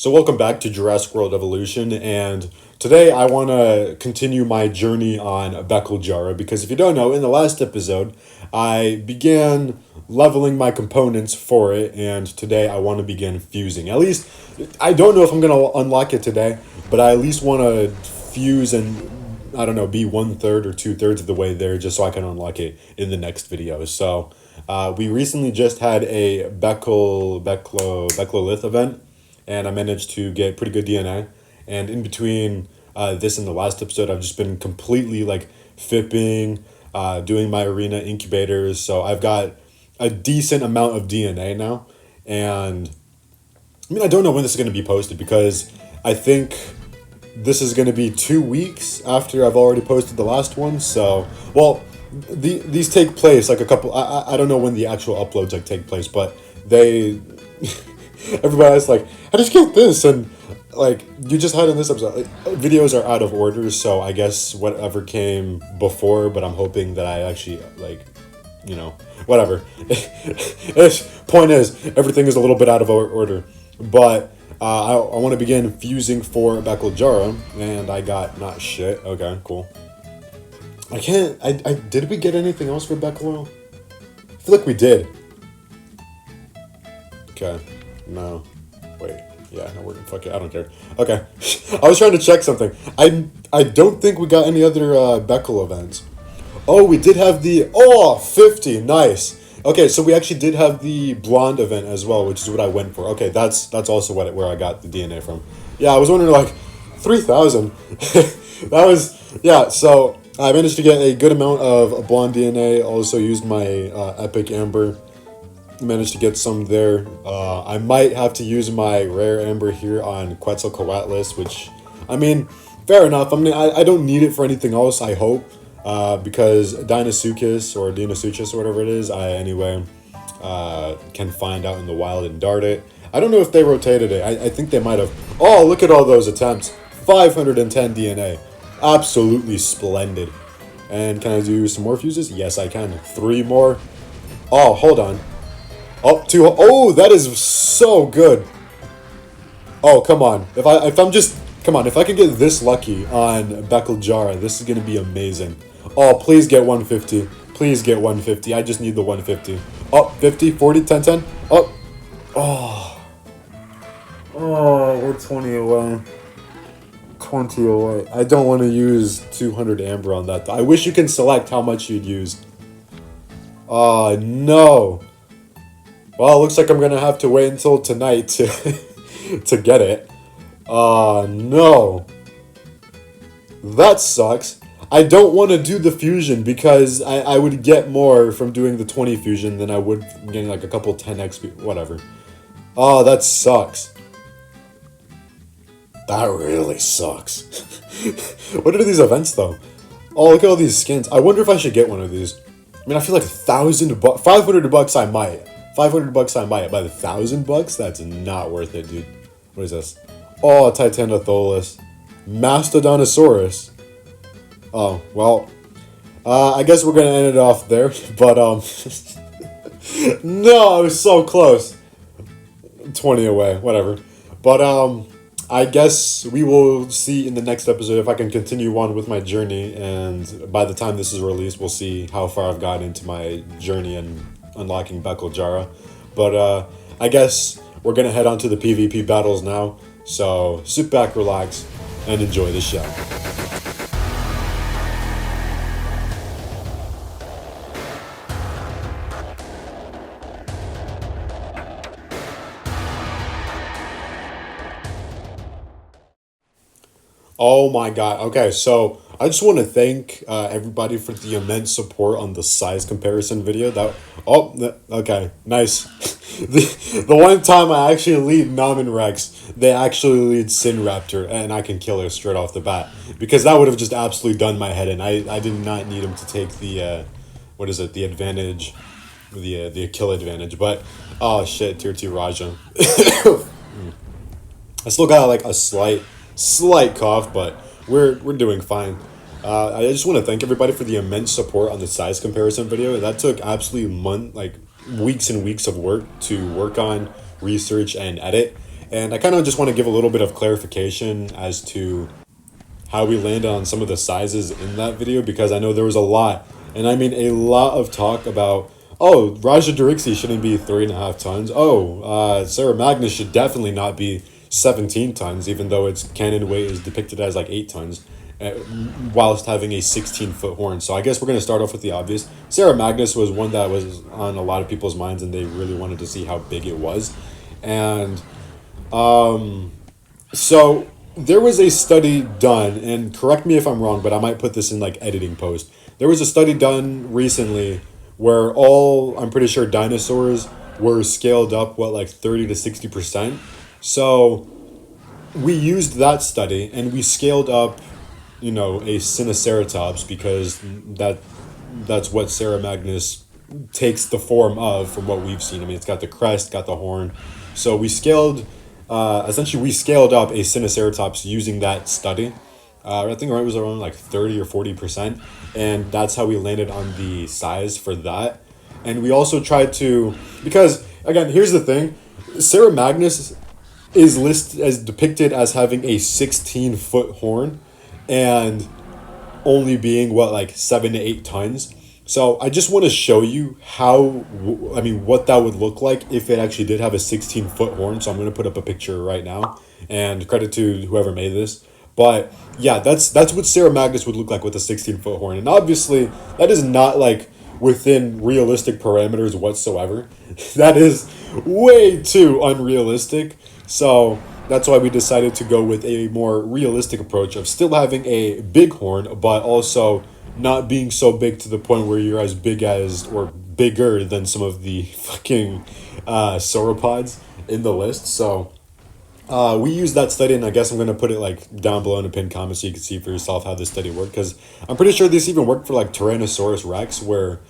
So welcome back to Jurassic World Evolution, and today I want to continue my journey on Becklejara, because if you don't know, in the last episode, I began leveling my components for it, and today I want to begin fusing. At least, I don't know if I'm going to unlock it today, but I at least want to fuse and, I don't know, be 1/3 or 2/3 of the way there, just so I can unlock it in the next video. So, we recently just had a Becklolith event, and I managed to get pretty good DNA. And in between this and the last episode, I've just been completely like fipping, doing my arena incubators. So I've got a decent amount of DNA now. And I mean, I don't know when this is going to be posted, because I think this is going to be 2 weeks after I've already posted the last one. So, well, these take place like a couple, I don't know when the actual uploads like take place, but they... Everybody's like, I just get this, and like you just had in this episode, like, videos are out of order, so I guess whatever came before, but I'm hoping that I actually whatever. Point is, everything is a little bit out of order, but I want to begin fusing for Becklejara, and I got not shit. Okay, cool. I did we get anything else for Becklejara? I feel like we did. Okay. No. Wait. Yeah, no, we're fuck it. I don't care. Okay. I was trying to check something. I don't think we got any other Beckel events. Oh, we did have the 50. Nice. Okay, so we actually did have the blonde event as well, which is what I went for. Okay, that's also where I got the DNA from. Yeah, I was wondering like 3,000. That was so I managed to get a good amount of blonde DNA. Also used my epic amber. Managed to get some there. I might have to use my rare amber here on Quetzalcoatlus, which, I mean, fair enough. I mean, I don't need it for anything else, I hope, because Deinosuchus or whatever it is, I anyway can find out in the wild and dart it. I don't know if they rotated it. I think they might have. Oh, look at all those attempts. 510 DNA. Absolutely splendid. And can I do some more fuses? Yes, I can. 3 more. Oh, hold on. Oh, 2. Oh, that is so good. Oh, come on. If I can get this lucky on Becklejara, this is gonna be amazing. Oh, please get 150. Please get 150. I just need the 150. Oh, 50, 40, 10, 10. Oh. Oh, we're 20 away. 20 away. I don't want to use 200 amber on that. I wish you can select how much you'd use. Oh, no. Well, it looks like I'm gonna have to wait until tonight to to get it. No. That sucks. I don't want to do the fusion, because I would get more from doing the 20 fusion than I would getting like a couple 10 XP, whatever. Oh, that sucks. That really sucks. What are these events, though? Oh, look at all these skins. I wonder if I should get one of these. I mean, I feel like $1,000, $500 I might. $500 I might, but $1,000, that's not worth it, dude. What is this? Oh, Titanotholus. Mastodontosaurus. Oh, well. I guess we're gonna end it off there, but, no, I was so close. 20 away, whatever. But, I guess we will see in the next episode if I can continue on with my journey, and by the time this is released, we'll see how far I've gotten into my journey and unlocking Becklejara. But I guess we're gonna head on to the PvP battles now, so sit back, relax, and enjoy the show. Oh my god. Okay, so I just want to thank everybody for the immense support on the size comparison video. Okay, nice. The one time I actually lead Namen Rex, they actually lead Sinraptor, and I can kill her straight off the bat, because that would have just absolutely done my head in. I did not need him to take the the advantage, the kill advantage. But oh shit, tier 2 Raja. I still got like a slight cough, but we're doing fine. I just want to thank everybody for the immense support on the size comparison video. That took absolutely weeks and weeks of work to work on, research, and edit. And I kind of just want to give a little bit of clarification as to how we landed on some of the sizes in that video, because I know there was a lot, and I mean a lot of talk about, oh, Raja Dirixi shouldn't be 3.5 tons. Oh, Sarah Magnus should definitely not be 17 tons, even though its cannon weight is depicted as like 8 tons, whilst having a 16-foot horn. So I guess we're going to start off with the obvious. Sarah Magnus was one that was on a lot of people's minds, and they really wanted to see how big it was. And so there was a study done, and correct me if I'm wrong, but I might put this in like editing post. There was a study done recently where all, I'm pretty sure, dinosaurs were scaled up, what, like 30 to 60%. So we used that study and we scaled up, you know, a Sinoceratops, because that's what Sarah Magnus takes the form of from what we've seen. I mean, it's got the crest, got the horn. So we scaled, essentially we scaled up a Sinoceratops using that study. I think it was around like 30 or 40%. And that's how we landed on the size for that. And we also tried to, because again, here's the thing. Sarah Magnus is listed as depicted as having a 16-foot horn and only being what, like 7 to 8 tons. So I just want to show you how, I mean, what that would look like if it actually did have a 16-foot horn. So I'm going to put up a picture right now, and credit to whoever made this. But yeah, that's what Sarah Magnus would look like with a 16-foot horn. And obviously that is not like within realistic parameters whatsoever. That is way too unrealistic. So that's why we decided to go with a more realistic approach of still having a big horn, but also not being so big to the point where you're as big as or bigger than some of the fucking sauropods in the list. So we used that study, and I guess I'm going to put it like down below in a pinned comment so you can see for yourself how this study worked, because I'm pretty sure this even worked for like Tyrannosaurus Rex, where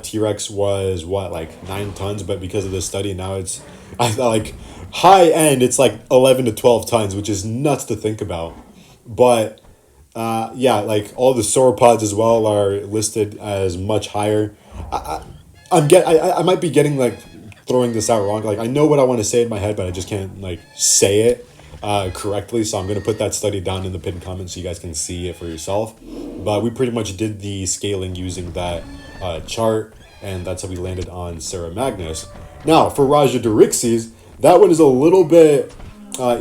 T-Rex was what, like 9 tons, but because of this study now it's, I thought, like high end it's like 11 to 12 tons, which is nuts to think about. But yeah, like all the sauropods as well are listed as much higher. I might be getting like throwing this out wrong. Like I know what I want to say in my head, but I just can't like say it correctly. So I'm gonna put that study down in the pinned comment so you guys can see it for yourself. But we pretty much did the scaling using that chart, and that's how we landed on Sarah Magnus. Now for Raja Dirixis, that one is a little bit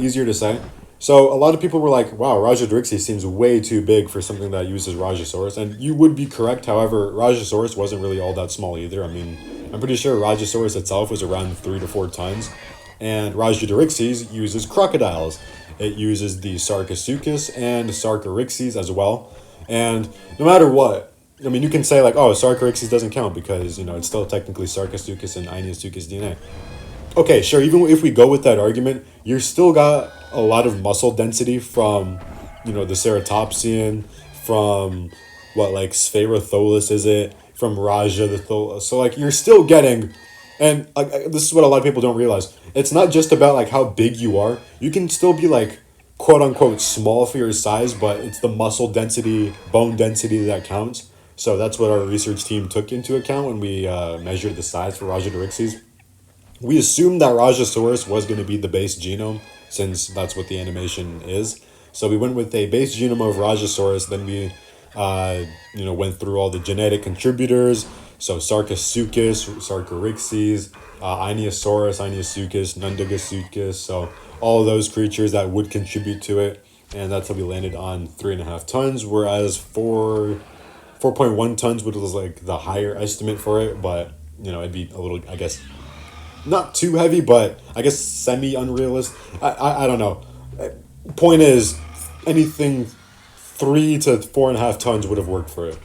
easier to say. So a lot of people were like, wow, Raja Dirixis seems way too big for something that uses Rajasaurus. And you would be correct. However, Rajasaurus wasn't really all that small either. I mean, I'm pretty sure Rajasaurus itself was around 3 to 4 tons. And Raja Dirixis uses crocodiles. It uses the Sarcosuchus and Sarcorixes as well. And no matter what, I mean, you can say like, oh, Sarcorixes doesn't count because, you know, it's still technically Sarcosuchus and Ionosuchus DNA. Okay, sure, even if we go with that argument, you're still got a lot of muscle density from, you know, the Ceratopsian, from what, like Spherotholus is it, from Raja the Tholus. So like you're still getting, and like this is what a lot of people don't realize. It's not just about like how big you are. You can still be like quote unquote small for your size, but it's the muscle density, bone density that counts. So that's what our research team took into account when we measured the size for Raja Dirixis. We assumed that Rajasaurus was going to be the base genome, since that's what the animation is. So we went with a base genome of Rajasaurus. Then we, you know, went through all the genetic contributors. So Sarcosuchus, Sarcorixes, Ionosaurus, Ionosuchus, Nundagasuchus. So all of those creatures that would contribute to it. And that's how we landed on 3.5 tons, whereas 4.1 tons was like the higher estimate for it. But, you know, it'd be a little, I guess, not too heavy, but I guess semi-unrealistic. I don't know. Point is, anything 3 to 4.5 tons would have worked for it.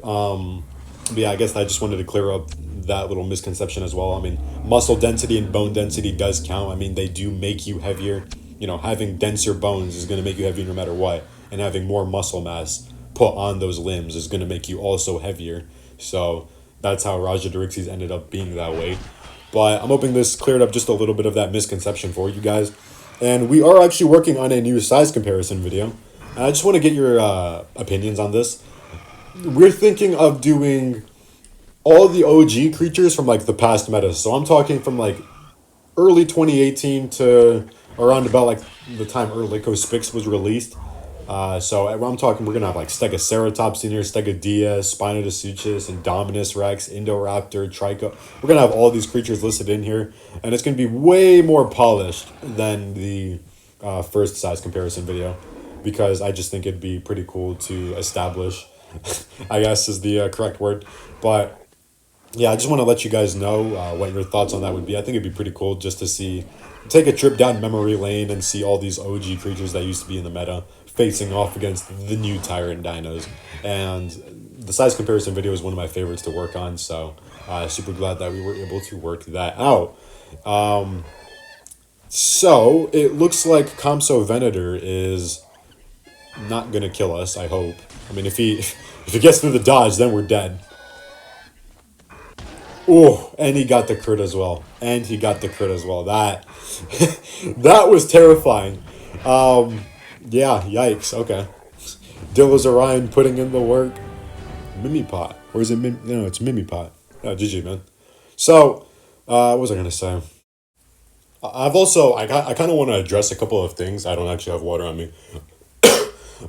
But yeah, I guess I just wanted to clear up that little misconception as well. I mean, muscle density and bone density does count. I mean, they do make you heavier. You know, having denser bones is going to make you heavier no matter what. And having more muscle mass put on those limbs is going to make you also heavier. So that's how Raja Dirixis ended up being that way. But I'm hoping this cleared up just a little bit of that misconception for you guys. And we are actually working on a new size comparison video. And I just want to get your opinions on this. We're thinking of doing all the OG creatures from like the past meta. So I'm talking from like early 2018 to around about like the time Erlico Spix was released. So I'm talking, we're gonna have like Stegoceratops in here, Stegodia, Spinodoceuchus, Indominus Rex, Indoraptor, Trico. We're gonna have all these creatures listed in here, and it's gonna be way more polished than the first size comparison video, because I just think it'd be pretty cool to establish, I guess is the correct word. But yeah, I just want to let you guys know what your thoughts on that would be. I think it'd be pretty cool just to see, take a trip down memory lane and see all these OG creatures that used to be in the meta facing off against the new Tyrant Dinos. And the size comparison video is one of my favorites to work on, so super glad that we were able to work that out. So it looks like Compso Venator is not gonna kill us, I hope. I mean, if he if he gets through the dodge, then we're dead. Oh, and he got the crit as well. And he got the crit as well. That that was terrifying. Yeah, yikes. Okay. Dillas Orion putting in the work. Mimipot. Or is it no, it's Mimipot. Oh, GG, man. So, what was I gonna say? I kind of want to address a couple of things. I don't actually have water on me.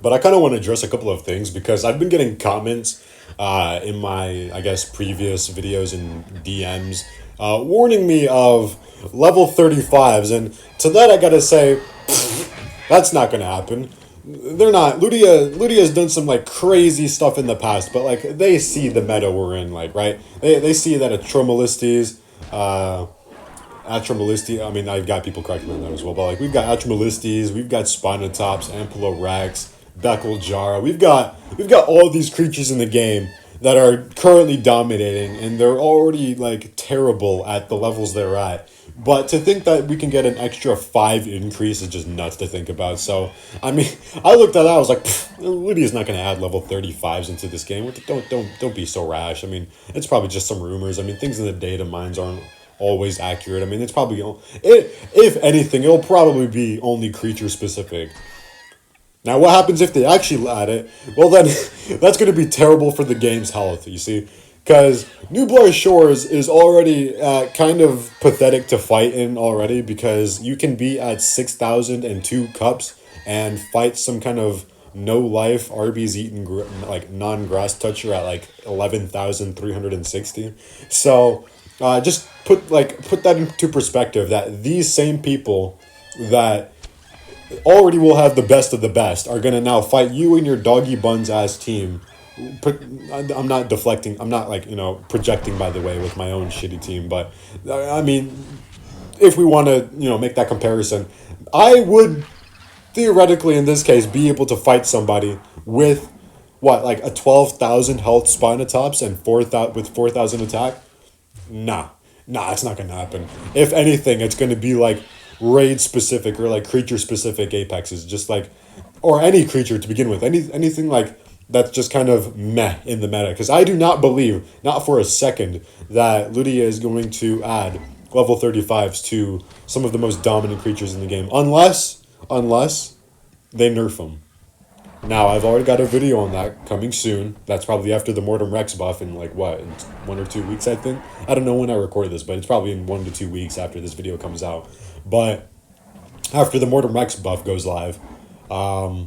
But I kind of want to address a couple of things because I've been getting comments in my, I guess, previous videos and DMs warning me of level 35s. And to that, I got to say, that's not going to happen. They're not. Ludia's done some, like, crazy stuff in the past, but, like, they see the meta we're in, like, right? They see that Atromalistes, I mean, I've got people correcting me on that as well, but, like, we've got Atromalistes, we've got Spinotops, Ampulorex, Becklejara. We've got all these creatures in the game that are currently dominating, and they're already like terrible at the levels they're at. But to think that we can get an extra 5 increase is just nuts to think about. So I mean, I looked at that, I was like, Lydia's not going to add level 35s into this game. Don't be so rash. I mean, it's probably just some rumors. I mean, things in the data mines aren't always accurate. I mean, it's probably, if anything, it'll probably be only creature specific. Now, what happens if they actually add it? Well, then, that's going to be terrible for the game's health, you see? Because Nublar Shores is already kind of pathetic to fight in already, because you can be at 6,002 cups and fight some kind of no-life Arby's eating like non-grass toucher at like 11,360. So, just put that into perspective, that these same people that already will have the best of the best are gonna now fight you and your doggy buns ass team. I'm not deflecting. I'm not projecting, by the way, with my own shitty team. But I mean, if we want to make that comparison, I would theoretically in this case be able to fight somebody with what, like a 12,000 health Spinotops and 4,000 attack. Nah, it's not gonna happen. If anything, it's gonna be like raid specific or like creature specific apexes, just like, or any creature to begin with, anything like that's just kind of meh in the meta, because I do not believe, not for a second, that Ludia is going to add level 35s to some of the most dominant creatures in the game, unless they nerf them. Now, I've already got a video on that coming soon. That's probably after the Mortem Rex buff in like what, in 1 or 2 weeks, I think. I don't know when I record this, but it's probably in 1 to 2 weeks after this video comes out. But after the Mortem Rex buff goes live, I'm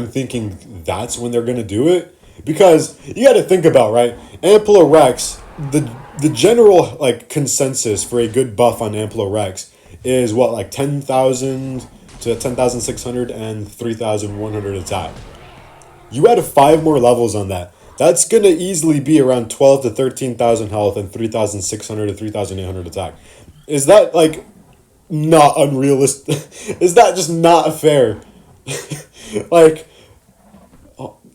thinking that's when they're gonna do it, because you got to think about, right, Ampulorex, the general like consensus for a good buff on Ampulorex is what, like 10,000 to 10,600 and 3,100 attack. You add 5 more levels on that. That's gonna easily be around 12 to 13,000 health and 3,600 to 3,800 attack. Is that like not unrealistic? Is that just not fair? Like,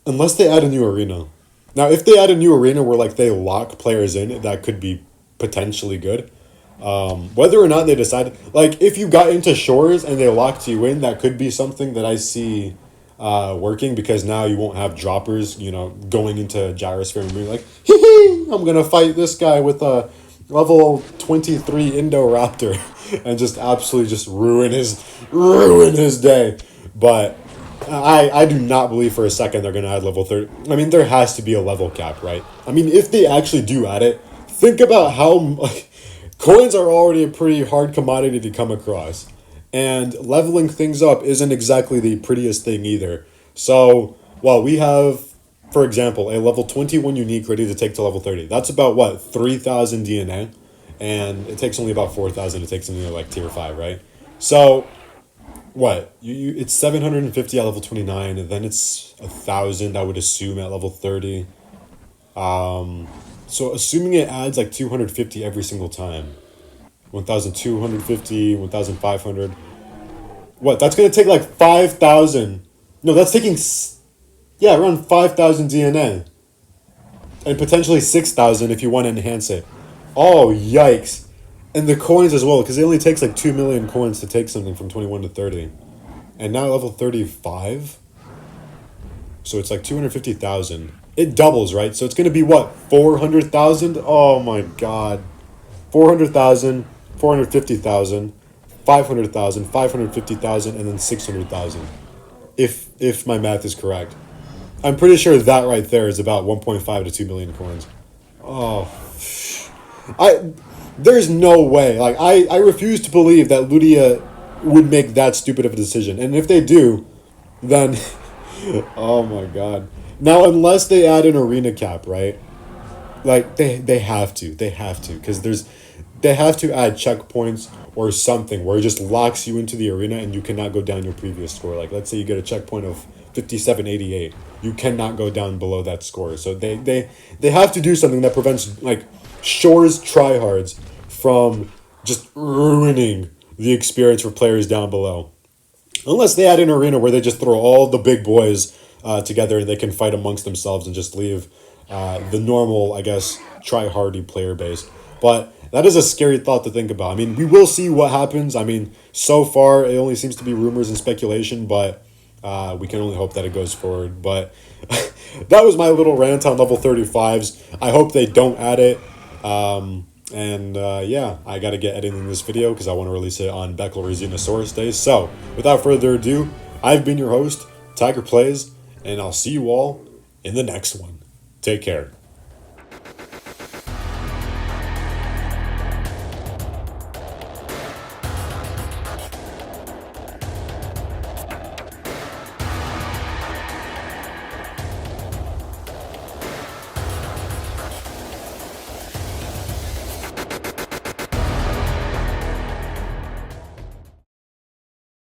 unless they add a new arena. Now, if they add a new arena where like they lock players in, that could be potentially good. Whether or not they decide, like, if you got into Shores and they locked you in, that could be something that I see working, because now you won't have droppers, going into Gyrosphere and being like, hee hee, I'm gonna fight this guy with a level 23 Indoraptor and just absolutely just ruin his day. But I do not believe for a second they're gonna add level 30. I mean, there has to be a level cap, right? I mean, if they actually do add it, think about how Coins are already a pretty hard commodity to come across. And leveling things up isn't exactly the prettiest thing either. So, while we have, for example, a level 21 unique ready to take to level 30, that's about what, 3,000 DNA? And it takes only about 4,000 to take something like tier 5, right? So, what? It's 750 at level 29, and then it's 1,000, I would assume, at level 30. So, assuming it adds like 250 every single time. 1,250, 1,500. What? That's gonna take like 5,000. No, that's taking yeah, around 5,000 DNA, and potentially 6,000 if you want to enhance it. Oh yikes! And the coins as well, because it only takes like 2 million coins to take something from 21 to 30, and now level 35. So it's like 250,000. It doubles, right? So it's gonna be what, 400,000? Oh my god, 400,000, 450,000, 500,000, 550,000, and then 600,000. If my math is correct, I'm pretty sure that right there is about 1.5 to 2 million coins. Oh, I there's no way. Like I refuse to believe that Ludia would make that stupid of a decision. And if they do, then oh my god. Now unless they add an arena cap, right? Like they have to. They have to, because they have to add checkpoints or something where it just locks you into the arena and you cannot go down your previous score. Like let's say you get a checkpoint of 5788. You cannot go down below that score. So they have to do something that prevents like Shore's tryhards from just ruining the experience for players down below. Unless they add an arena where they just throw all the big boys together and they can fight amongst themselves and just leave the normal, I guess, try-hardy player base. But that is a scary thought to think about. I mean, we will see what happens. I mean, so far, it only seems to be rumors and speculation, but we can only hope that it goes forward. But that was my little rant on level 35s. I hope they don't add it. Yeah, I got to get editing this video because I want to release it on Becklejara Day. So, without further ado, I've been your host, Tiger Plays, and I'll see you all in the next one. Take care.